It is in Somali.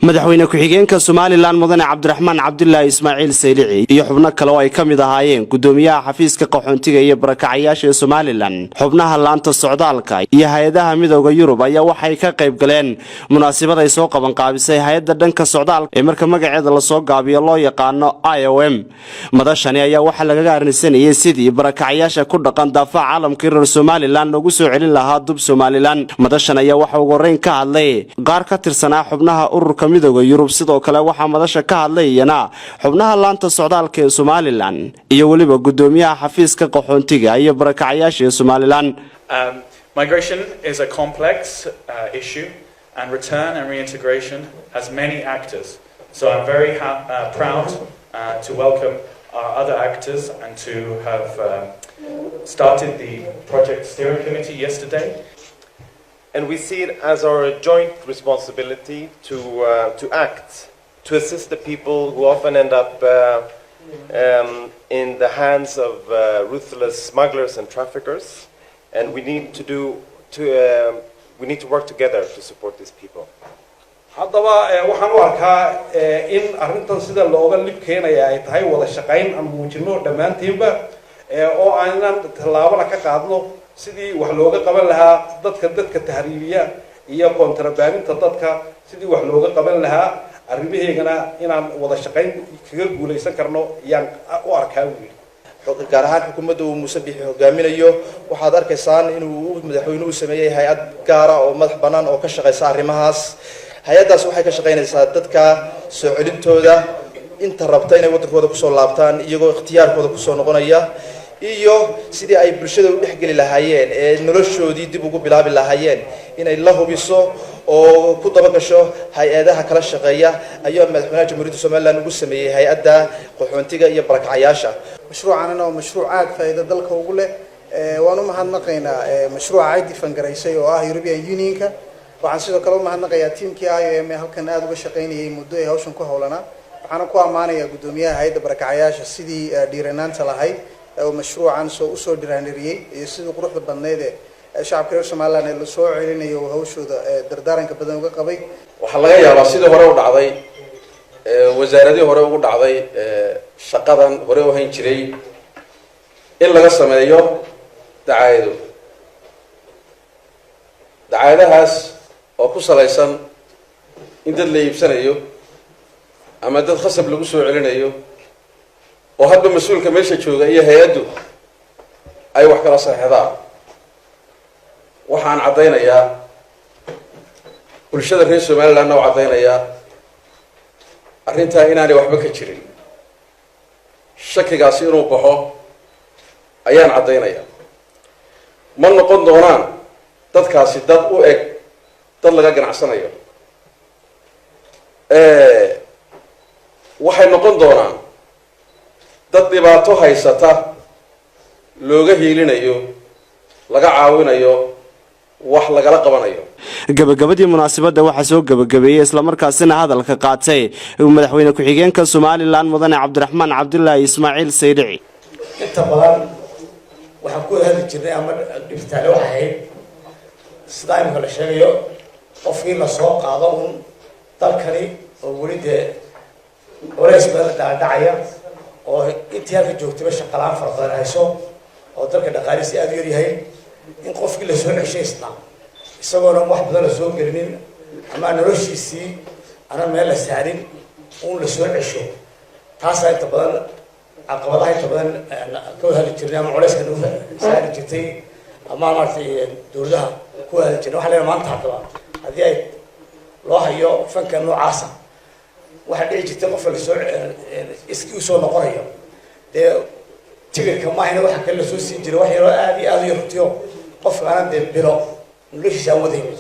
madaxweyne ku-xigeenka Soomaaliland mudane Cabdiraxmaan Cabdullaahi Ismaaciil Saylici iyo xubno kale oo ay kamid ahaayeen gudoomiyaha xafiiska qaxoontiga iyo barakacayaasha Soomaaliland xubnaha laanta socdaalka iyo hay'adaha midowga Yurub ayaa waxay ka qayb galeen munaasabad ay soo qaban qaabisay hay'adda dhanka socdaalka ee marka magaceeda la soo gaabiyo loo yaqaano IOM madashani ayaa waxa laga gaarnaysanayay sidii barakacayaasha ku dhaqan daafaca caalamka reer Soomaaliland ugu soo celin lahaa dub Soomaaliland madashan ayaa waxa ugu horeyn ka hadlay qaar ka tirsanaa xubnaha ururka midowga Yurub sidoo kale waxa madasha ka hadlayna xubnaha laanta socdaalka ee Soomaaliland iyo waliba gudoomiyaha xafiiska qaxoontiga iyo barakacayaasha ee Soomaaliland. Migration is a complex issue and return and reintegration has many actors. So I'm very proud to welcome our other actors and to have started the project steering committee yesterday. And we see it as our joint responsibility to act, to assist the people who often end up in the hands of ruthless smugglers and traffickers. And we need to work together to support these people. haddaba waxaan u arkaa in arrintan sida looga lib keenaya ay tahay wada shaqayn aan muujino dhammaantiinba oo aanan tallaabana ka qaadno sidii wax looga qaban lahaa dadka tahriibiya iyo kontrabaaninta dadka sidii wax looga qaban lahaa arrimaheegana inaan wada shaqayn kaga guuleysan karno yaan u arkaa wiil gaar ahaan xukuumadda uu Muuse Biixi hogaaminayo waxaad arkaysaan inuu madaxweynuhu sameeyay hay'ad gaar ah oo madax bannaan oo ka shaqeysa arrimahaas hay'adaas waxay ka shaqeynaysaa dadka soo celintooda inta rabta inay wadankooda ku soo laabtaan iyagoo ikhtiyaarkooda ku soo noqonaya iyo sidii ay bulshada u dhexgeli lahaayeen ee noloshoodii dib ugu bilaabi lahaayeen inay la hubiso oo ku daba gasho hay'adaha kala shaqeeya ayaa madaxweynaha Jamhuuriyadda Soomaaliland ugu sameeyay hay'adda qaxoontiga iyo barakacayaasha mashruucan oo mashruuc aad faa'iido dalka ugu leh waan u mahadnaqaynaa mashruuca ay difangareysay oo ah European Unionka waxaan sidoo kale u mahadnaqayaa tiimkii IOM halkan aad uga shaqeynayay muddo ay hawshan ku howlanaa waxaan ku amaanayaa gudoomiyaha hay'adda barakacayaasha sidii dhiiranaanta lahayd oo mashruucan soo dhiraaniriyay iyo sidoo quruxda badneed ee shacabka reer Soomaaliland ee la soo celinayo hawshooda dardaaranka badan uga qabay waxa laga yaabaa sidii hore u dhacday wasaaradii hore ugu dhacday shaqadan hore u hayn jiray in laga sameeyo dacaayadahaas oo ku salaysan in dad la iibsanayo ama dad khasab lagu soo celinayo oo hadba mas'uulka meesha jooga iyo hay'addu ay wax kala saxeexdaan waxaan cadeynayaa bulshada reer Soomaaliland oo cadeynayaa arrinta inaanay waxba ka jirin shakigaasi inuu baxo ayaan cadeynayaa ma noqon doonaan dadkaasi dad u eg dad laga ganacsanayo waxay noqon doonaan dad dhibaato haysata looga hiilinayo laga caawinayo wax lagala qabanayo gabagabadii munaasabada waxa soo gabagabeeyay isla markaasina hadalka qaatay madaxweyne ku-xigeenka Soomaaliland mudane Cabdiraxmaan Cabdullaahi Ismaaciil Saylici inta badan waxa ku heli jirnay ama dhibtaale waxay sidaa imka la sheegayo qofkii la soo qaado dalkani oo weliba horeys baa dhacaya oo intii halka joogtay shaqalaan fara badan hayso oo dalka dhaqaalihiisa aad u yar yahay in qofkii la soo ceshaysna isagoo wax badan la soo gelinin ama noloshiisii ana meel la saarin la soo cesho taas ay tabadan caqabadaha inta badan ka heli jirnay ama culayska lagu saari jirtay ama martay dowladaha ku heli jirnay waxa la maanta hadaba hadii ay loo hayo fanka noocaasa waxa dhici jirtay qof la soo iskii soo noqonayo de tigirka ma ahna waxa kale soo siin jiray wax yar aad iyo runtiyo qof aan bilo noloshiisa wadayay